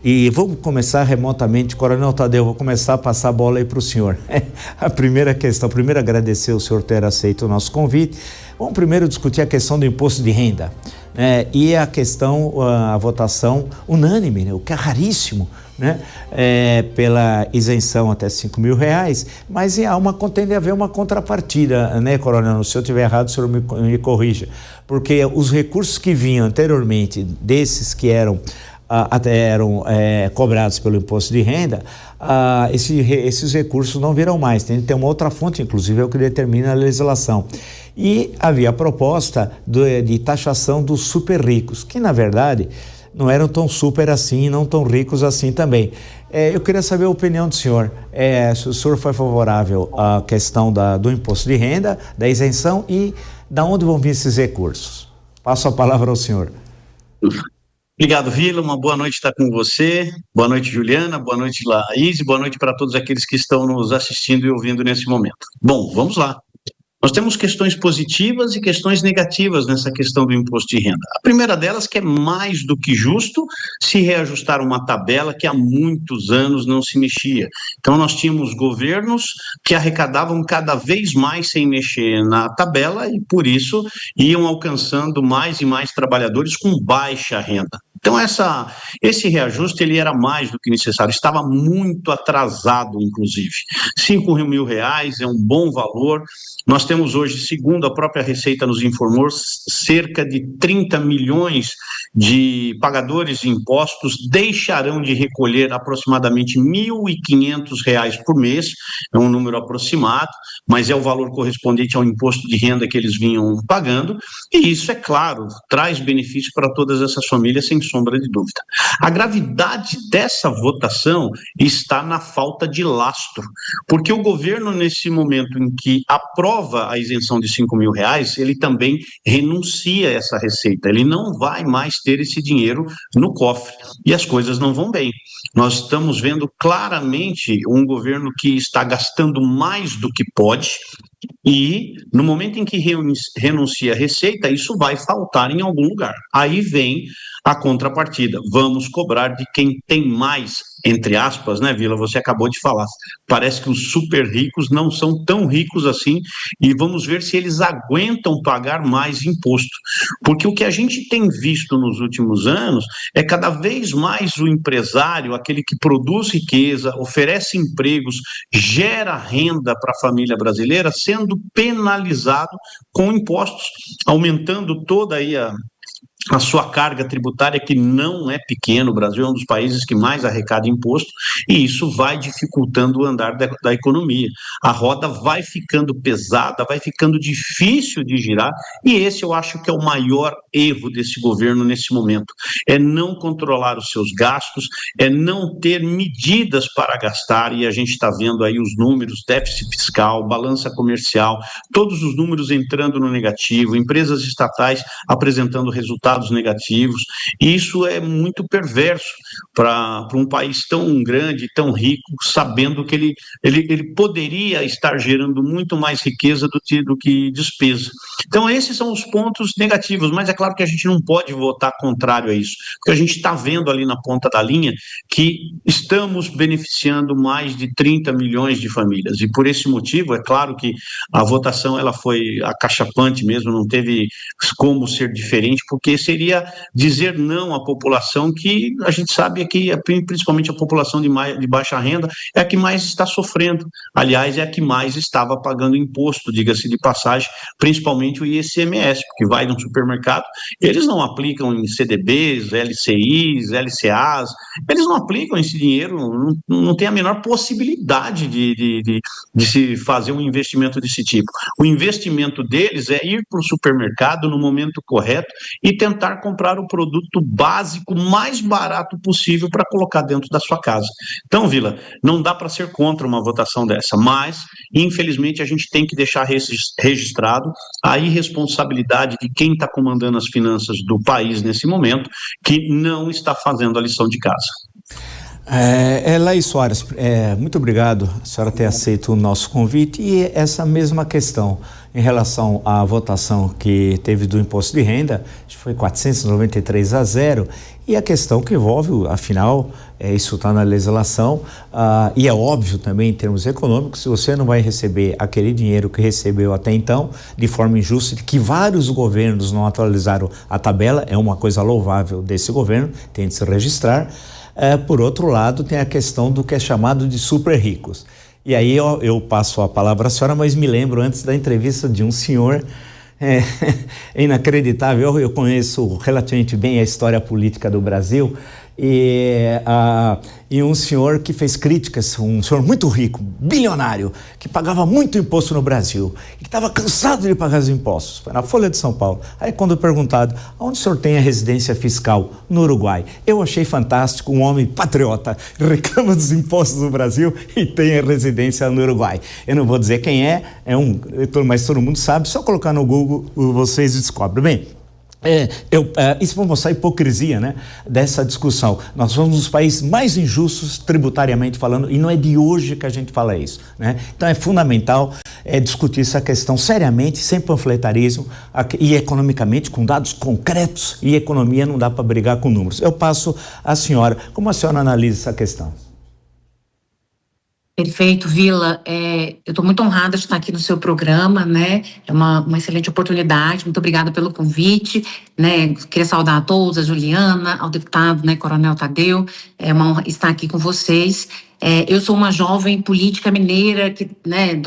E vamos começar remotamente. Coronel Tadeu, vou começar a passar a bola aí para o senhor. A primeira questão, primeiro agradecer o senhor ter aceito o nosso convite. Vamos primeiro discutir a questão do imposto de renda, né? E a questão, a votação unânime, né? O que é raríssimo, né? Pela isenção até R$5 mil, mas tem de haver uma contrapartida, né, Coronel? Se eu estiver errado, o senhor me corrija, porque os recursos que vinham anteriormente, desses que eram cobrados pelo imposto de renda, esses recursos não virão mais, tem que ter uma outra fonte, inclusive é o que determina a legislação. E havia a proposta de taxação dos super ricos, que na verdade não eram tão super assim, não tão ricos assim também. Eu queria saber a opinião do senhor, se o senhor foi favorável à questão do imposto de renda, da isenção, e da onde vão vir esses recursos. Passo a palavra ao senhor. Obrigado, Vila, uma boa noite estar com você, boa noite, Juliana, boa noite, Laís, boa noite para todos aqueles que estão nos assistindo e ouvindo nesse momento. Bom, vamos lá. Nós temos questões positivas e questões negativas nessa questão do imposto de renda. A primeira delas que é mais do que justo se reajustar uma tabela que há muitos anos não se mexia. Então nós tínhamos governos que arrecadavam cada vez mais sem mexer na tabela e por isso iam alcançando mais e mais trabalhadores com baixa renda. Então esse reajuste ele era mais do que necessário, estava muito atrasado inclusive. R$5 mil é um bom valor. Nós temos hoje, segundo a própria Receita nos informou, cerca de 30 milhões de pagadores de impostos deixarão de recolher aproximadamente R$1.500 por mês, é um número aproximado, mas é o valor correspondente ao imposto de renda que eles vinham pagando, e isso, é claro, traz benefício para todas essas famílias, sem sombra de dúvida. A gravidade dessa votação está na falta de lastro, porque o governo, nesse momento em que aprova a isenção de R$5 mil, ele também renuncia a essa receita, ele não vai mais ter esse dinheiro no cofre, e as coisas não vão bem. Nós estamos vendo claramente um governo que está gastando mais do que pode, e no momento em que renuncia a receita, isso vai faltar em algum lugar. Aí vem a contrapartida, vamos cobrar de quem tem mais, entre aspas, né, Vila, você acabou de falar, parece que os super ricos não são tão ricos assim, e vamos ver se eles aguentam pagar mais imposto, porque o que a gente tem visto nos últimos anos é cada vez mais o empresário, aquele que produz riqueza, oferece empregos, gera renda para a família brasileira, sendo penalizado com impostos, aumentando toda aí a sua carga tributária, que não é pequena. O Brasil é um dos países que mais arrecada imposto, e isso vai dificultando o andar da economia. A roda vai ficando pesada, vai ficando difícil de girar, e esse eu acho que é o maior erro desse governo nesse momento, é não controlar os seus gastos, é não ter medidas para gastar, e a gente está vendo aí os números, déficit fiscal, balança comercial, todos os números entrando no negativo, empresas estatais apresentando resultados negativos, e isso é muito perverso para um país tão grande, tão rico, sabendo que ele poderia estar gerando muito mais riqueza do que despesa. Então esses são os pontos negativos, mas é claro que a gente não pode votar contrário a isso, porque a gente está vendo ali na ponta da linha que estamos beneficiando mais de 30 milhões de famílias, e por esse motivo, é claro que a votação ela foi acachapante mesmo, não teve como ser diferente, porque seria dizer não à população que a gente sabe que, principalmente a população de baixa renda, é a que mais está sofrendo. Aliás, é a que mais estava pagando imposto, diga-se de passagem, principalmente o ICMS, porque vai no supermercado, eles não aplicam em CDBs, LCIs, LCAs, eles não aplicam esse dinheiro, não tem a menor possibilidade de se fazer um investimento desse tipo. O investimento deles é ir para o supermercado no momento correto e tentar comprar o produto básico mais barato possível para colocar dentro da sua casa. Então, Vila, não dá para ser contra uma votação dessa, mas, infelizmente, a gente tem que deixar registrado a irresponsabilidade de quem está comandando as finanças do país nesse momento, que não está fazendo a lição de casa. Laís Soares, muito obrigado a senhora ter aceito o nosso convite, e essa mesma questão em relação à votação que teve do imposto de renda, acho que foi 493-0, e a questão que envolve, afinal, isso está na legislação, e é óbvio também em termos econômicos, se você não vai receber aquele dinheiro que recebeu até então, de forma injusta, de que vários governos não atualizaram a tabela, é uma coisa louvável desse governo, tem de se registrar. Por outro lado, tem a questão do que é chamado de super ricos. E aí eu passo a palavra à senhora, mas me lembro antes da entrevista de um senhor, é inacreditável, eu conheço relativamente bem a história política do Brasil, e um senhor que fez críticas, um senhor muito rico, bilionário, que pagava muito imposto no Brasil, e que estava cansado de pagar os impostos, foi na Folha de São Paulo. Aí quando perguntado, onde o senhor tem a residência fiscal? No Uruguai. Eu achei fantástico, um homem patriota, reclama dos impostos do Brasil e tem a residência no Uruguai. Eu não vou dizer quem mas todo mundo sabe, só colocar no Google vocês descobrem. Bem, isso para mostrar a hipocrisia, né, dessa discussão. Nós somos um dos países mais injustos tributariamente falando, e não é de hoje que a gente fala isso, né? Então é fundamental discutir essa questão seriamente, sem panfletarismo e economicamente, com dados concretos, e economia não dá para brigar com números. Eu passo à senhora, como a senhora analisa essa questão? Perfeito, Vila. Eu estou muito honrada de estar aqui no seu programa, né? É uma excelente oportunidade. Muito obrigada pelo convite, né? Queria saudar a todos, a Juliana, ao deputado, né, Coronel Tadeu. É uma honra estar aqui com vocês. Eu sou uma jovem política mineira,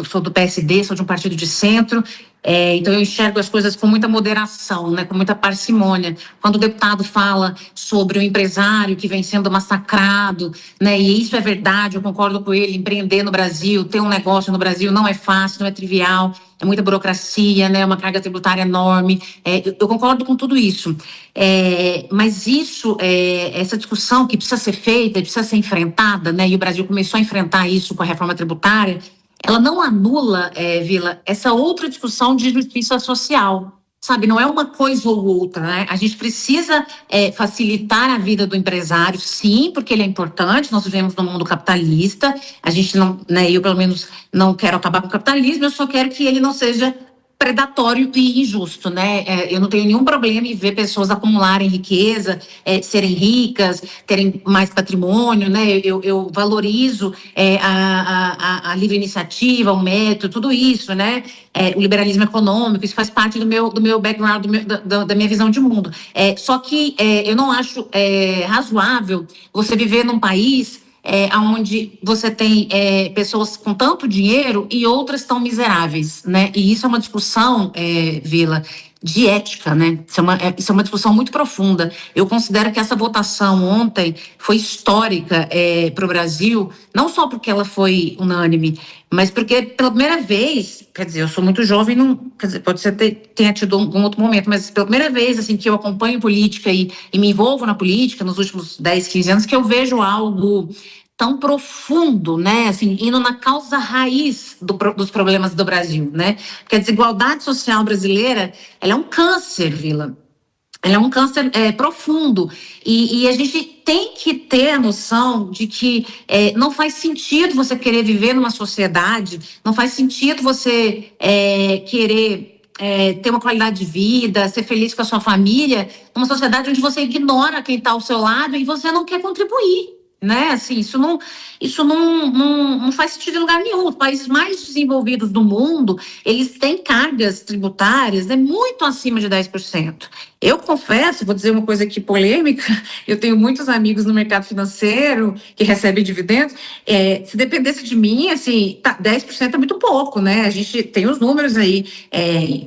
sou do PSD, sou de um partido de centro. Então eu enxergo as coisas com muita moderação, né, com muita parcimônia. Quando o deputado fala sobre o empresário que vem sendo massacrado, né, e isso é verdade, eu concordo com ele, empreender no Brasil, ter um negócio no Brasil não é fácil, não é trivial, é muita burocracia, né, uma carga tributária enorme. Eu concordo com tudo isso. Mas essa discussão que precisa ser feita, precisa ser enfrentada, né, e o Brasil começou a enfrentar isso com a reforma tributária, ela não anula, Vila, essa outra discussão de justiça social, sabe? Não é uma coisa ou outra, né? A gente precisa facilitar a vida do empresário, sim, porque ele é importante, nós vivemos num mundo capitalista, a gente não, né, eu pelo menos não quero acabar com o capitalismo, eu só quero que ele não seja predatório e injusto, né? Eu não tenho nenhum problema em ver pessoas acumularem riqueza, serem ricas, terem mais patrimônio, né? Eu valorizo a livre iniciativa, o método, tudo isso, né? O liberalismo econômico, isso faz parte do meu background, da minha visão de mundo. Só que eu não acho razoável você viver num país onde você tem pessoas com tanto dinheiro e outras tão miseráveis, né? E isso é uma discussão, Vila, de ética, né? Isso é uma discussão muito profunda. Eu considero que essa votação ontem foi histórica para o Brasil, não só porque ela foi unânime, mas porque pela primeira vez, quer dizer, eu sou muito jovem, quer dizer, pode ser tenha tido algum outro momento, mas pela primeira vez assim, que eu acompanho política e me envolvo na política nos últimos 10, 15 anos, que eu vejo algo tão profundo, né, assim, indo na causa raiz dos problemas do Brasil, né, porque a desigualdade social brasileira, ela é um câncer, Vila, ela é um câncer profundo, e a gente tem que ter a noção de que não faz sentido você querer viver numa sociedade, não faz sentido você querer ter uma qualidade de vida, ser feliz com a sua família, numa sociedade onde você ignora quem está ao seu lado e você não quer contribuir. Né? Assim, isso não faz sentido em lugar nenhum. Os países mais desenvolvidos do mundo, eles têm cargas tributárias muito acima de 10%. Eu confesso, vou dizer uma coisa aqui polêmica, eu tenho muitos amigos no mercado financeiro que recebem dividendos, se dependesse de mim, assim, 10% é muito pouco, né? A gente tem os números aí,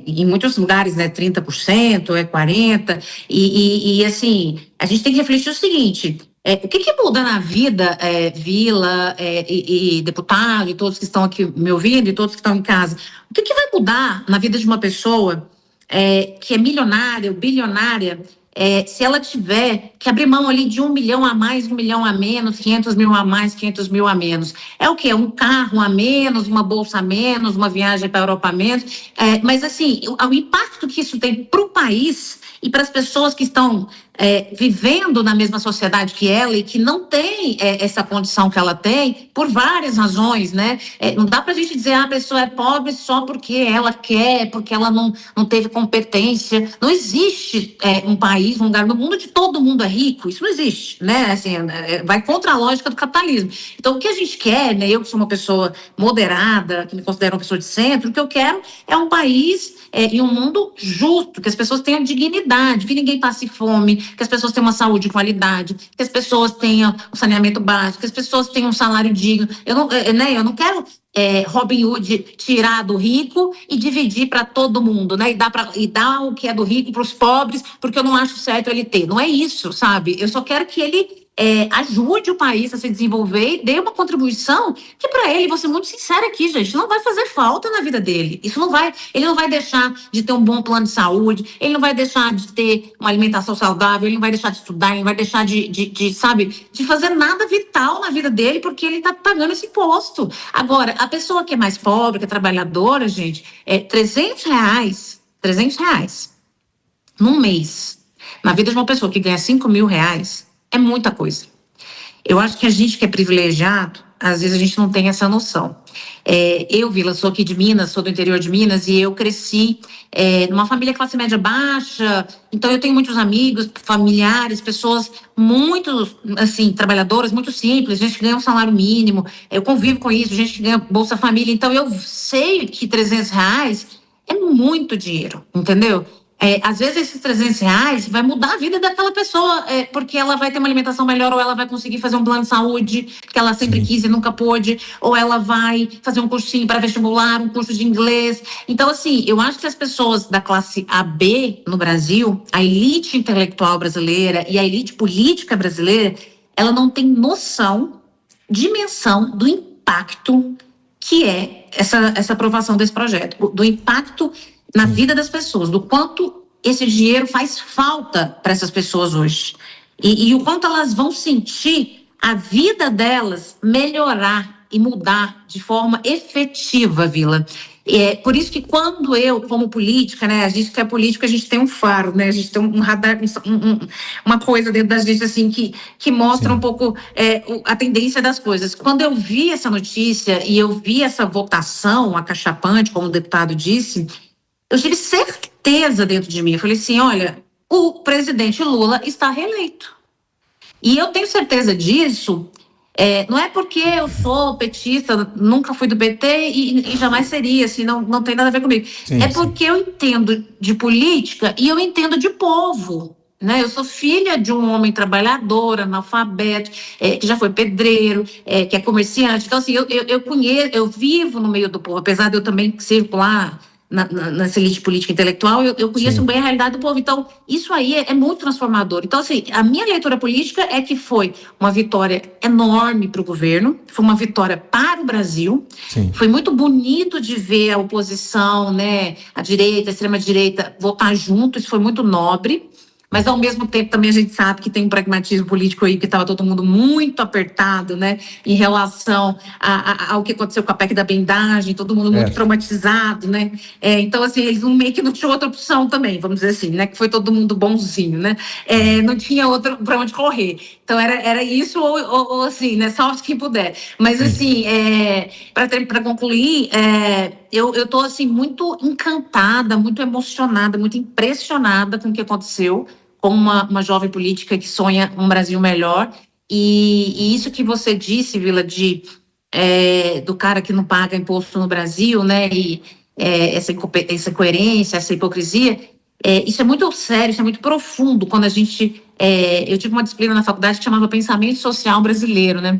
em muitos lugares, né, 30%, 40%, e assim, a gente tem que refletir o seguinte: o que muda na vida, Vila, e deputado, e todos que estão aqui me ouvindo, e todos que estão em casa? O que vai mudar na vida de uma pessoa que é milionária ou bilionária, se ela tiver que abrir mão ali de 1 milhão a mais, 1 milhão a menos, 500 mil a mais, 500 mil a menos? É o quê? Um carro a menos, uma bolsa a menos, uma viagem para a Europa a menos? Mas, assim, o impacto que isso tem para o país e para as pessoas que estão vivendo na mesma sociedade que ela e que não tem essa condição que ela tem por várias razões, né? Não dá pra gente dizer a pessoa é pobre só porque ela quer, porque ela não teve competência. Não existe um país, um lugar no mundo onde todo mundo é rico. Isso não existe, né? Assim, vai contra a lógica do capitalismo. Então, o que a gente quer, né? Eu que sou uma pessoa moderada, que me considero uma pessoa de centro, o que eu quero é um país e um mundo justo, que as pessoas tenham dignidade, que ninguém passe fome, que as pessoas tenham uma saúde de qualidade, que as pessoas tenham um saneamento básico, que as pessoas tenham um salário digno. Eu não quero Robin Hood tirar do rico e dividir para todo mundo, né? E dar o que é do rico para os pobres, porque eu não acho certo ele ter. Não é isso, sabe? Eu só quero que ele ajude o país a se desenvolver e dê uma contribuição que para ele, vou ser muito sincera aqui, gente, não vai fazer falta na vida dele. Ele não vai deixar de ter um bom plano de saúde, ele não vai deixar de ter uma alimentação saudável, ele não vai deixar de estudar, ele não vai deixar de fazer nada vital na vida dele porque ele está pagando esse imposto. Agora, a pessoa que é mais pobre, que é trabalhadora, gente, R$300 num mês, na vida de uma pessoa que ganha R$5.000, é muita coisa. Eu acho que a gente que é privilegiado, às vezes a gente não tem essa noção. Eu, Vila, sou aqui de Minas, sou do interior de Minas, e eu cresci numa família classe média baixa, então eu tenho muitos amigos, familiares, pessoas muito, assim, trabalhadoras, muito simples, gente que ganha um salário mínimo, eu convivo com isso, gente que ganha Bolsa Família, então eu sei que R$300 é muito dinheiro, entendeu? Às vezes esses R$300 vai mudar a vida daquela pessoa, porque ela vai ter uma alimentação melhor, ou ela vai conseguir fazer um plano de saúde que ela sempre quis e nunca pôde, ou ela vai fazer um cursinho para vestibular, um curso de inglês. Então, assim, eu acho que as pessoas da classe AB no Brasil, a elite intelectual brasileira e a elite política brasileira, ela não tem noção, dimensão do impacto que é essa aprovação desse projeto, do impacto na vida das pessoas, do quanto esse dinheiro faz falta para essas pessoas hoje. E o quanto elas vão sentir a vida delas melhorar e mudar de forma efetiva, Vila. Por isso que quando eu, como política, né, a gente que é político, a gente tem um faro, né, a gente tem um radar, uma coisa dentro da gente assim que mostra um pouco a tendência das coisas. Quando eu vi essa notícia e eu vi essa votação acachapante, como o deputado disse, eu tive certeza dentro de mim. Eu falei assim, olha, o presidente Lula está reeleito. E eu tenho certeza disso, não é porque eu sou petista, nunca fui do PT e jamais seria, assim, não tem nada a ver comigo. Porque eu entendo de política e eu entendo de povo. Né? Eu sou filha de um homem trabalhador, analfabeto, que já foi pedreiro, que é comerciante. Então, assim, eu conheço, eu vivo no meio do povo, apesar de eu também circular nessa elite política intelectual, eu conheço bem a realidade do povo. Então, isso aí é muito transformador. Então, assim, a minha leitura política é que foi uma vitória enorme para o governo, foi uma vitória para o Brasil. Foi muito bonito de ver a oposição, né, a direita, a extrema-direita, votar junto, isso foi muito nobre. Mas, ao mesmo tempo, também a gente sabe que tem um pragmatismo político aí, que estava todo mundo muito apertado, né, em relação ao que aconteceu com a PEC da blindagem, todo mundo muito traumatizado, né. Então, assim, eles meio que não tinham outra opção também, vamos dizer assim, né, que foi todo mundo bonzinho, né. Não tinha outra para onde correr. Então, era isso ou assim, né, salve quem puder. Mas, assim, para concluir, eu estou, assim, muito encantada, muito emocionada, muito impressionada com o que aconteceu, como uma jovem política que sonha um Brasil melhor. E isso que você disse, Vila, do cara que não paga imposto no Brasil, né, e essa incoerência, essa hipocrisia, isso é muito sério, isso é muito profundo. Quando a gente... eu tive uma disciplina na faculdade que chamava Pensamento Social Brasileiro, né?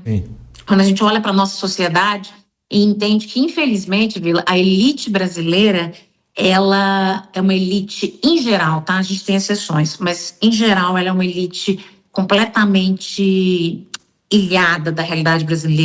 Quando a gente olha para a nossa sociedade e entende que, infelizmente, Vila, a elite brasileira, ela é uma elite, em geral, tá? A gente tem exceções, mas, em geral, ela é uma elite completamente ilhada da realidade brasileira.